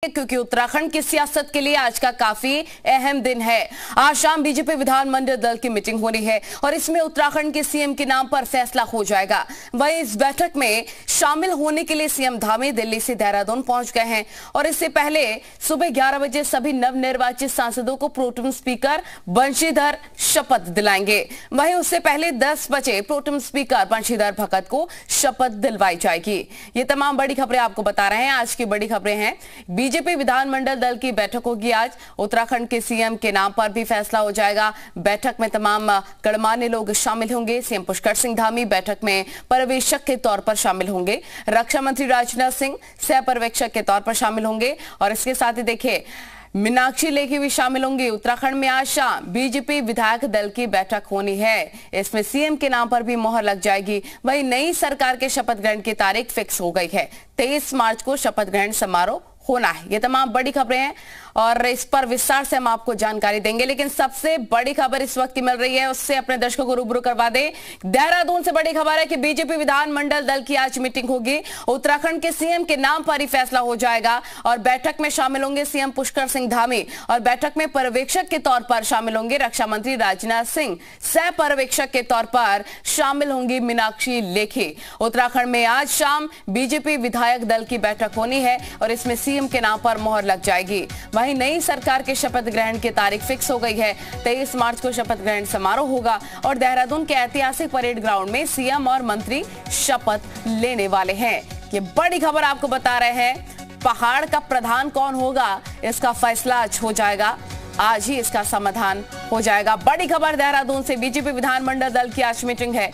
क्योंकि उत्तराखंड की सियासत के लिए आज का काफी अहम दिन है। आज शाम बीजेपी विधानमंडल दल की मीटिंग होनी है और इसमें उत्तराखंड के सीएम के नाम पर फैसला हो जाएगा। वहीं इस बैठक में शामिल होने के लिए सीएम धामी दिल्ली से देहरादून पहुंच गए हैं और इससे पहले सुबह 11 बजे सभी नवनिर्वाचित सांसदों को प्रोटेम स्पीकर बंशीधर शपथ दिलाएंगे। वहीं उससे पहले 10 बजे प्रोटेम स्पीकर बंशीधर भगत को शपथ दिलवाई जाएगी। ये तमाम बड़ी खबरें आपको बता रहे हैं। आज की बड़ी खबरें हैं, बीजेपी विधानमंडल दल की बैठक होगी आज। उत्तराखंड के सीएम के नाम पर भी फैसला हो जाएगा। बैठक में तमाम गणमान्य लोग शामिल होंगे। सीएम पुष्कर सिंह धामी बैठक में पर्यवेक्षक के तौर पर शामिल होंगे। रक्षा मंत्री राजनाथ सिंह सह पर्यवेक्षक के तौर पर शामिल होंगे और इसके साथ ही देखिए मीनाक्षी लेखी भी शामिल होंगी। उत्तराखंड में आज शाम बीजेपी विधायक दल की बैठक होनी है। इसमें सीएम के नाम पर भी मोहर लग जाएगी। वहीं नई सरकार के शपथ ग्रहण की तारीख फिक्स हो गई है। 23 मार्च को शपथ ग्रहण समारोह होना है। ये तमाम बड़ी खबरें हैं और इस पर विस्तार से हम आपको जानकारी देंगे, लेकिन सबसे बड़ी खबर इस वक्त की मिल रही है उससे अपने दर्शकों को रूबरू करवा दें। देहरादून से बड़ी खबर है कि बीजेपी विधानमंडल दल की आज मीटिंग होगी। उत्तराखंड के सीएम के नाम पर ही फैसला हो जाएगा और बैठक में शामिल होंगे सीएम पुष्कर सिंह धामी और बैठक में पर्यवेक्षक के तौर पर शामिल होंगे रक्षा मंत्री राजनाथ सिंह। सह पर्यवेक्षक के तौर पर शामिल होंगी मीनाक्षी लेखी। उत्तराखंड में आज शाम बीजेपी विधायक दल की बैठक होनी है और इसमें सीएम के नाम पर मोहर लग जाएगी। वहीं नई सरकार के शपथ ग्रहण की तारीख फिक्स हो गई है। 23 मार्च को शपथ ग्रहण समारोह होगा और देहरादून के ऐतिहासिक परेड ग्राउंड में सीएम और मंत्री शपथ लेने वाले हैं। ये बड़ी खबर आपको बता रहे हैं। पहाड़ का प्रधान कौन होगा इसका फैसला आज हो जाएगा। आज ही इसका समाधान हो जाएगा। बड़ी खबर देहरादून से, बीजेपी विधानमंडल दल की आज मीटिंग है।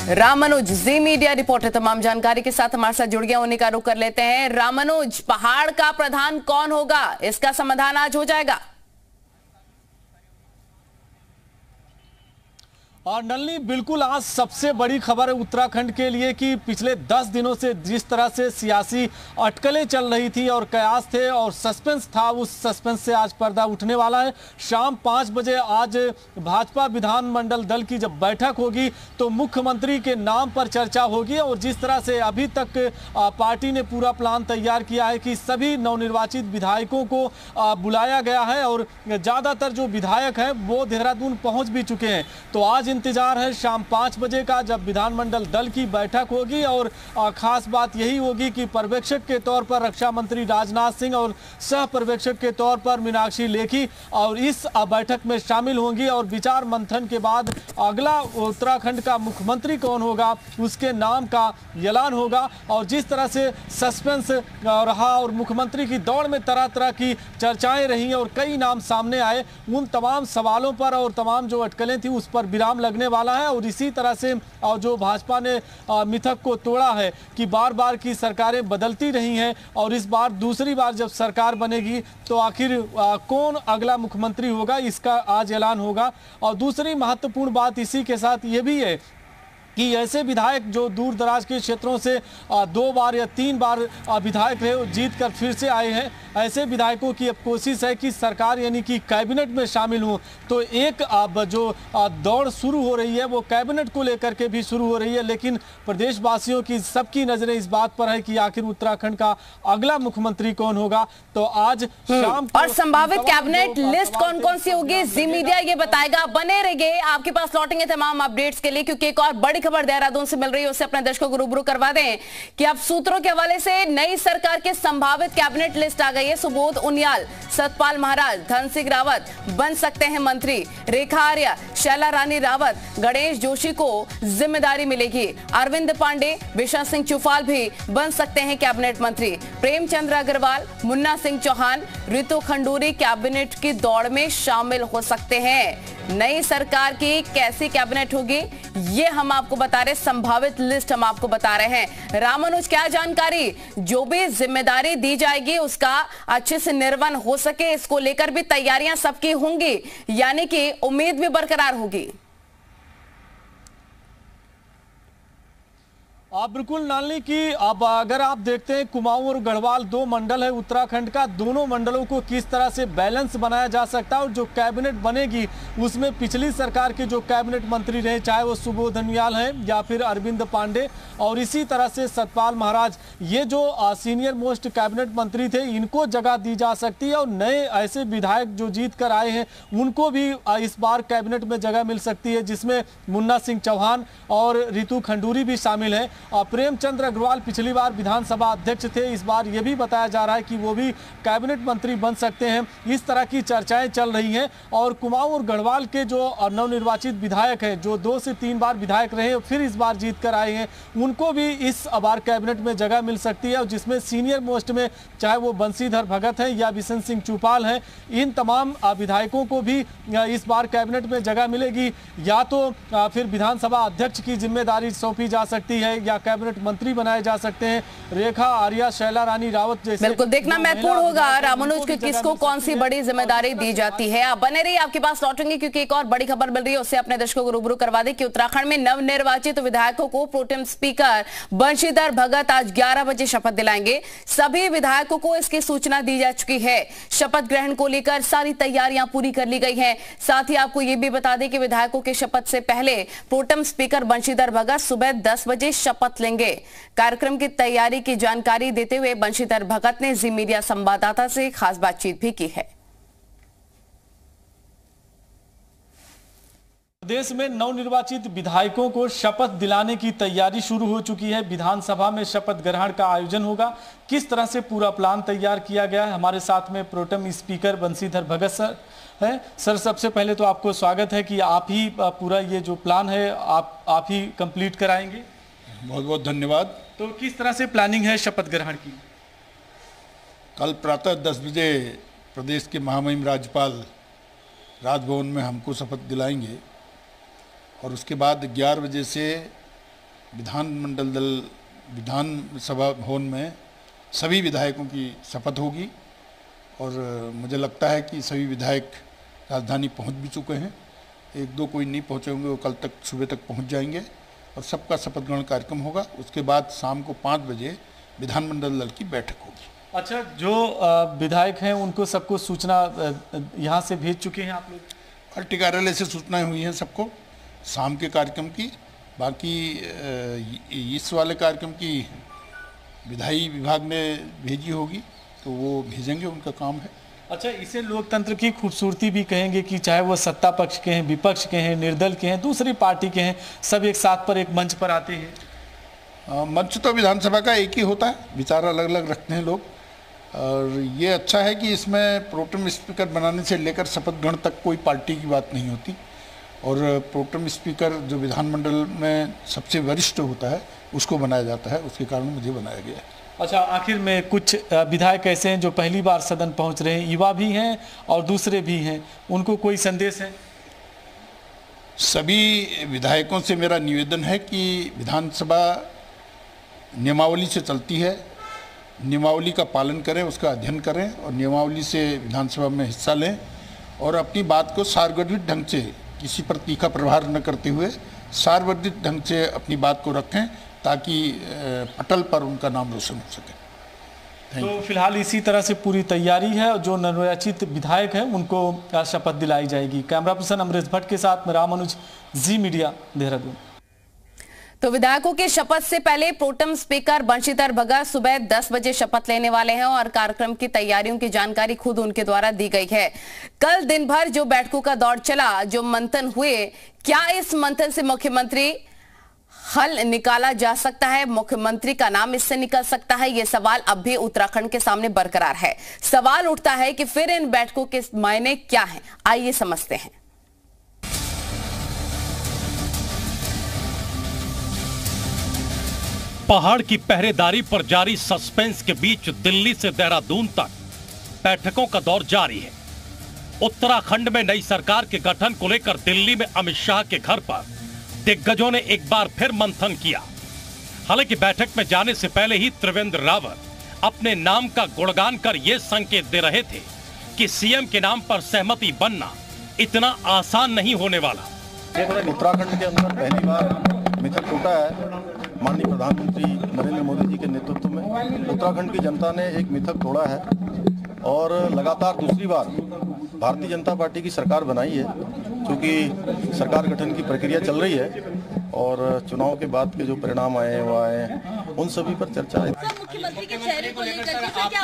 रामानुज जी मीडिया रिपोर्टर तमाम जानकारी के साथ हमारे साथ जुड़ गया, उन्हीं का रुख कर लेते हैं। रामानुज, पहाड़ का प्रधान कौन होगा इसका समाधान आज हो जाएगा? और नल्ली, बिल्कुल आज सबसे बड़ी खबर है उत्तराखंड के लिए कि पिछले 10 दिनों से जिस तरह से सियासी अटकलें चल रही थी और कयास थे और सस्पेंस था, उस सस्पेंस से आज पर्दा उठने वाला है। शाम 5 बजे आज भाजपा विधानमंडल दल की जब बैठक होगी तो मुख्यमंत्री के नाम पर चर्चा होगी और जिस तरह से अभी तक पार्टी ने पूरा प्लान तैयार किया है कि सभी नवनिर्वाचित विधायकों को बुलाया गया है और ज़्यादातर जो विधायक हैं वो देहरादून पहुँच भी चुके हैं। तो आज इंतजार है शाम 5 बजे का, जब विधानमंडल दल की बैठक होगी और खास बात यही होगी कि पर्यवेक्षक के तौर पर रक्षा मंत्री राजनाथ सिंह और सह पर्यवेक्षक के तौर पर मीनाक्षी लेखी और इस बैठक में शामिल होंगी और विचार मंथन के बाद अगला उत्तराखंड का मुख्यमंत्री कौन होगा उसके नाम का ऐलान होगा। और जिस तरह से सस्पेंस रहा और मुख्यमंत्री की दौड़ में तरह तरह की चर्चाएं रही और कई नाम सामने आए, उन तमाम सवालों पर और तमाम जो अटकलें थी उस पर विराम लगने वाला है। और इसी तरह से जो भाजपा ने मिथक को तोड़ा है कि बार बार की सरकारें बदलती रही हैं और इस बार दूसरी बार जब सरकार बनेगी तो आखिर कौन अगला मुख्यमंत्री होगा इसका आज ऐलान होगा। और दूसरी महत्वपूर्ण बात इसी के साथ ये भी है कि ऐसे विधायक जो दूर दराज के क्षेत्रों से 2 बार या 3 बार विधायक रहे जीत कर फिर से आए हैं, ऐसे विधायकों की अब कोशिश है कि सरकार यानी कि कैबिनेट में शामिल हो। तो एक अब जो दौड़ शुरू हो रही है वो कैबिनेट को लेकर के भी शुरू हो रही है, लेकिन प्रदेशवासियों की सबकी नजरें इस बात पर है कि आखिर उत्तराखंड का अगला मुख्यमंत्री कौन होगा। तो आज शाम और संभावित कैबिनेट लिस्ट कौन कौन सी होगी जी मीडिया ये बताएगा। बने रहिए, आपके पास लौटेंगे तमाम अपडेट्स के लिए, क्योंकि एक और बड़ी खबर देहरादून से मिल रही है, उससे अपने दर्शकों को रूबरू करवा दें कि अब सूत्रों के हवाले से नई सरकार के संभावित कैबिनेट लिस्ट आ गई है। सुबोध उनियाल, सतपाल महाराज, धन सिंह रावत बन सकते हैं मंत्री। रेखा आर्या, शैला रानी रावत, गणेश जोशी को जिम्मेदारी मिलेगी। अरविंद पांडे, विशा सिंह चुफाल भी बन सकते हैं कैबिनेट मंत्री। प्रेमचंद्र अग्रवाल, मुन्ना सिंह चौहान, रितु खंडूरी कैबिनेट की दौड़ में शामिल हो सकते हैं। नई सरकार की कैसी कैबिनेट होगी ये हम आपको बता रहे, संभावित लिस्ट हम आपको बता रहे हैं। रामानुज, क्या जानकारी, जो भी जिम्मेदारी दी जाएगी उसका अच्छे से निर्वहन हो सके इसको लेकर भी तैयारियां सबकी होंगी, यानी कि उम्मीद भी बरकरार होगी। बिल्कुल नालनी की अब अगर आप देखते हैं कुमाऊं और गढ़वाल दो मंडल है उत्तराखंड का, दोनों मंडलों को किस तरह से बैलेंस बनाया जा सकता है और जो कैबिनेट बनेगी उसमें पिछली सरकार के जो कैबिनेट मंत्री रहे, चाहे वो सुबोध उनियाल हैं या फिर अरविंद पांडे और इसी तरह से सतपाल महाराज, ये जो सीनियर मोस्ट कैबिनेट मंत्री थे, इनको जगह दी जा सकती है और नए ऐसे विधायक जो जीत कर आए हैं उनको भी इस बार कैबिनेट में जगह मिल सकती है, जिसमें मुन्ना सिंह चौहान और रितु खंडूरी भी शामिल हैं। प्रेमचंद्र अग्रवाल पिछली बार विधानसभा अध्यक्ष थे, इस बार यह भी बताया जा रहा है कि वो भी कैबिनेट मंत्री बन सकते हैं। इस तरह की चर्चाएं चल रही हैं और कुमाऊं और गढ़वाल के जो नवनिर्वाचित विधायक हैं, जो 2 से 3 बार विधायक रहे फिर इस बार जीत कर आए हैं, उनको भी इस बार कैबिनेट में जगह मिल सकती है और जिसमें सीनियर मोस्ट में चाहे वो बंशीधर भगत हैं या बिशन सिंह चौपाल हैं, इन तमाम विधायकों को भी इस बार कैबिनेट में जगह मिलेगी। या तो फिर विधानसभा अध्यक्ष की जिम्मेदारी सौंपी जा सकती है या कैबिनेट मंत्री बनाए जा सकते हैं। रेखा आर्या, शैला रानी रावत जैसे बिल्कुल देखना महत्वपूर्ण होगा रामानुज की किसको कौन सी बड़ी जिम्मेदारी दी जाती है। आप बने रहिए, आपके पास लौटेंगे क्योंकि एक और बड़ी खबर मिल रही है, उससे अपने दर्शकों को रूबरू करवा दें कि उत्तराखंड में नवनिर्वाचित विधायकों को प्रोटेम स्पीकर बंशीधर भगत आज 11 बजे शपथ दिलाएंगे। सभी विधायकों को इसकी सूचना दी जा चुकी है। शपथ ग्रहण को लेकर सारी तैयारियां पूरी कर ली गई हैं। साथ ही आपको यह भी बता दें कि विधायकों के शपथ से पहले प्रोटेम स्पीकर बंशीधर भगत सुबह 10 बजे शपथ लेंगे। कार्यक्रम की तैयारी की जानकारी देते हुए बंशीधर भगत ने जी मीडिया संवाददाता से खास बातचीत भी की है। प्रदेश में नवनिर्वाचित विधायकों को शपथ दिलाने की तैयारी शुरू हो चुकी है। विधानसभा में शपथ ग्रहण का आयोजन होगा, किस तरह से पूरा प्लान तैयार किया गया है। हमारे साथ में pro tem speaker Banshidhar Bhagat sir है। सर, सबसे पहले तो आपको स्वागत है कि आप ही पूरा ये जो प्लान है आप ही कंप्लीट कराएंगे। बहुत बहुत धन्यवाद। तो किस तरह से प्लानिंग है शपथ ग्रहण की? कल प्रातः 10 बजे प्रदेश के महामहिम राज्यपाल राजभवन में हमको शपथ दिलाएंगे और उसके बाद 11 बजे से विधानसभा भवन में सभी विधायकों की शपथ होगी और मुझे लगता है कि सभी विधायक राजधानी पहुंच भी चुके हैं। 1-2 कोई नहीं पहुंचे होंगे, वो कल तक सुबह तक पहुंच जाएंगे और सबका शपथ ग्रहण कार्यक्रम होगा। उसके बाद शाम को 5 बजे विधानमंडल दल की बैठक होगी। अच्छा, जो विधायक हैं उनको सबको सूचना यहाँ से भेज चुके हैं आप लोग? पार्टी कार्यालय से सूचनाएं हुई हैं सबको शाम के कार्यक्रम की। बाकी इस वाले कार्यक्रम की विधायी विभाग ने भेजी होगी तो वो भेजेंगे, उनका काम है। अच्छा, इसे लोकतंत्र की खूबसूरती भी कहेंगे कि चाहे वो सत्ता पक्ष के हैं, विपक्ष के हैं, निर्दल के हैं, दूसरी पार्टी के हैं, सब एक साथ पर एक मंच पर आते हैं। मंच तो विधानसभा का एक ही होता है, विचार अलग अलग रखते हैं लोग और ये अच्छा है कि इसमें प्रोटेम स्पीकर बनाने से लेकर शपथ ग्रहण तक कोई पार्टी की बात नहीं होती और प्रोटेम स्पीकर जो विधानमंडल में सबसे वरिष्ठ होता है उसको बनाया जाता है, उसके कारण मुझे बनाया गया है। अच्छा, आखिर में कुछ विधायक ऐसे हैं जो पहली बार सदन पहुंच रहे हैं, युवा भी हैं और दूसरे भी हैं, उनको कोई संदेश है? सभी विधायकों से मेरा निवेदन है कि विधानसभा नियमावली से चलती है, नियमावली का पालन करें, उसका अध्ययन करें और नियमावली से विधानसभा में हिस्सा लें और अपनी बात को सार्वजनिक ढंग से, किसी पर तीखा प्रहार न करते हुए सार्वजनिक ढंग से अपनी बात को रखें ताकि पटल पर उनका नाम रोशन हो सके। तो फिलहाल इसी तरह से पूरी तैयारी है और जो नवनिर्वाचित विधायक हैं उनको शपथ दिलाई जाएगी। कैमरा पर्सन अमरेश भट्ट के साथ में रामानुज, जी मीडिया, देहरादून। तो विधायकों के शपथ से पहले प्रोटेम स्पीकर बंशीधर भगत सुबह 10 बजे शपथ लेने वाले हैं और कार्यक्रम की तैयारियों की जानकारी खुद उनके द्वारा दी गई है। कल दिन भर जो बैठकों का दौर चला, जो मंथन हुए, क्या इस मंथन से मुख्यमंत्री हल निकाला जा सकता है, मुख्यमंत्री का नाम इससे निकल सकता है, यह सवाल अब भी उत्तराखंड के सामने बरकरार है। सवाल उठता है कि फिर इन बैठकों के मायने क्या हैं, आइए समझते हैं। पहाड़ की पहरेदारी पर जारी सस्पेंस के बीच दिल्ली से देहरादून तक बैठकों का दौर जारी है। उत्तराखंड में नई सरकार के गठन को लेकर दिल्ली में अमित शाह के घर पर दिग्गजों ने एक बार फिर मंथन किया। हालांकि बैठक में जाने से पहले ही त्रिवेंद्र रावत अपने नाम का गुणगान कर यह संकेत दे रहे थे कि सीएम के नाम पर सहमति बनना इतना आसान नहीं होने वाला। उत्तराखंड के अंदर पहली बार मित्र टूटा है माननीय प्रधानमंत्री नरेंद्र मोदी जी के नेतृत्व में उत्तराखंड की जनता ने एक मिथक तोड़ा है और लगातार दूसरी बार भारतीय जनता पार्टी की सरकार बनाई है। क्योंकि सरकार गठन की प्रक्रिया चल रही है और चुनाव के बाद के जो परिणाम आए हैं वो आए हैं, उन सभी पर चर्चा है। मुख्यमंत्री के चेहरे को लेकर के क्या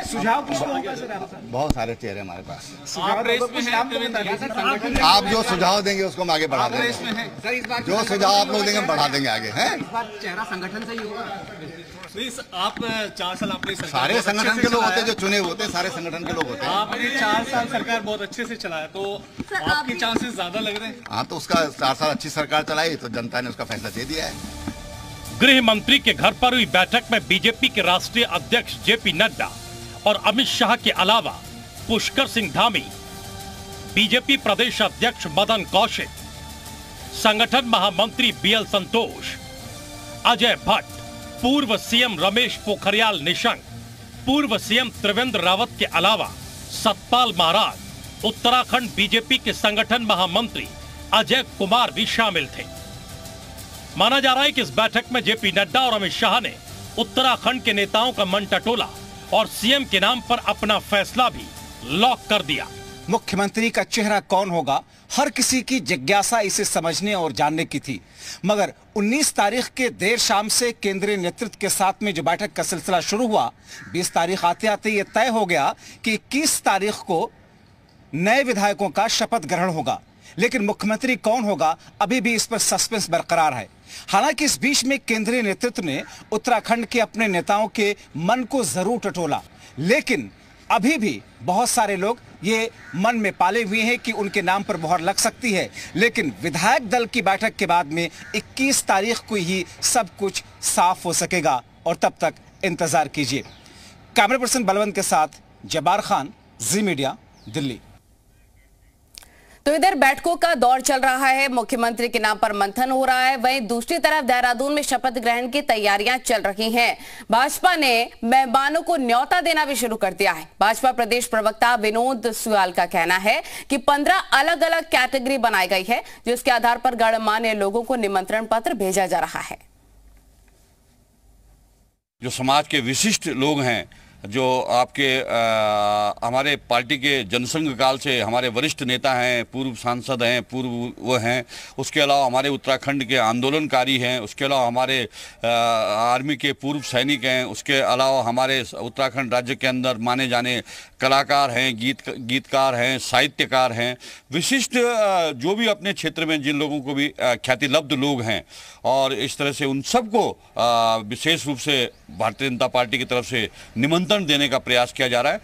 सुझाव बहुत सारे चेहरे हमारे पास। आप जो सुझाव देंगे उसको हम आगे बढ़ा देंगे। जो सुझाव आप लोग देंगे हम बढ़ा देंगे आगे। हैं चेहरा संगठन से ही होगा। आप 4 साल आपने सारे संगठन के लोग होते हैं जो चुने होते हैं, सारे संगठन के लोग होते हैं। आपने 4 साल सरकार बहुत अच्छे से चलाया, तो आपके चांसेस ज्यादा लग रहे हैं। हाँ, तो उसका 4 साल अच्छी सरकार चलाई तो जनता ने उसका फैसला दे दिया है। गृह मंत्री के घर पर हुई बैठक में बीजेपी के राष्ट्रीय अध्यक्ष जेपी नड्डा और अमित शाह के अलावा पुष्कर सिंह धामी, बीजेपी प्रदेश अध्यक्ष मदन कौशिक, संगठन महामंत्री बीएल संतोष, अजय भट्ट, पूर्व सीएम रमेश पोखरियाल निशंक, पूर्व सीएम त्रिवेंद्र रावत के अलावा सतपाल महाराज, उत्तराखंड बीजेपी के संगठन महामंत्री अजय कुमार भी शामिल थे। माना जा रहा है कि इस बैठक में जेपी नड्डा और अमित शाह ने उत्तराखंड के नेताओं का मन टटोला और सीएम के नाम पर अपना फैसला भी लॉक कर दिया। मुख्यमंत्री का चेहरा कौन होगा, हर किसी की जिज्ञासा इसे समझने और जानने की थी। मगर 19 तारीख के देर शाम से केंद्रीय नेतृत्व के साथ में जो बैठक का सिलसिला शुरू हुआ, 20 तारीख आते आते ये तय हो गया कि 21 तारीख को नए विधायकों का शपथ ग्रहण होगा। लेकिन मुख्यमंत्री कौन होगा, अभी भी इस पर सस्पेंस बरकरार है। हालांकि इस बीच में केंद्रीय नेतृत्व ने उत्तराखंड के अपने नेताओं के मन को जरूर टटोला, लेकिन अभी भी बहुत सारे लोग ये मन में पाले हुए हैं कि उनके नाम पर मोहर लग सकती है। लेकिन विधायक दल की बैठक के बाद में 21 तारीख को ही सब कुछ साफ हो सकेगा और तब तक इंतजार कीजिए। कैमरा पर्सन बलवंत के साथ जब्बार खान, जी मीडिया, दिल्ली। तो इधर बैठकों का दौर चल रहा है, मुख्यमंत्री के नाम पर मंथन हो रहा है। वहीं दूसरी तरफ देहरादून में शपथ ग्रहण की तैयारियां चल रही हैं। भाजपा ने मेहमानों को न्योता देना भी शुरू कर दिया है। भाजपा प्रदेश प्रवक्ता विनोद सुयाल का कहना है कि 15 अलग अलग कैटेगरी बनाई गई है, जिसके आधार पर गणमान्य लोगों को निमंत्रण पत्र भेजा जा रहा है। जो समाज के विशिष्ट लोग हैं, जो आपके हमारे पार्टी के जनसंघ काल से हमारे वरिष्ठ नेता हैं, पूर्व सांसद हैं, पूर्व वो हैं, उसके अलावा हमारे उत्तराखंड के आंदोलनकारी हैं, उसके अलावा हमारे आर्मी के पूर्व सैनिक हैं, उसके अलावा हमारे उत्तराखंड राज्य के अंदर माने जाने कलाकार हैं, गीतकार हैं, साहित्यकार हैं, विशिष्ट जो भी अपने क्षेत्र में जिन लोगों को भी ख्यातिलब्ध लोग हैं, और इस तरह से उन सबको विशेष रूप से भारतीय जनता पार्टी की तरफ से निमंत्रण देने का प्रयास किया जा रहा है।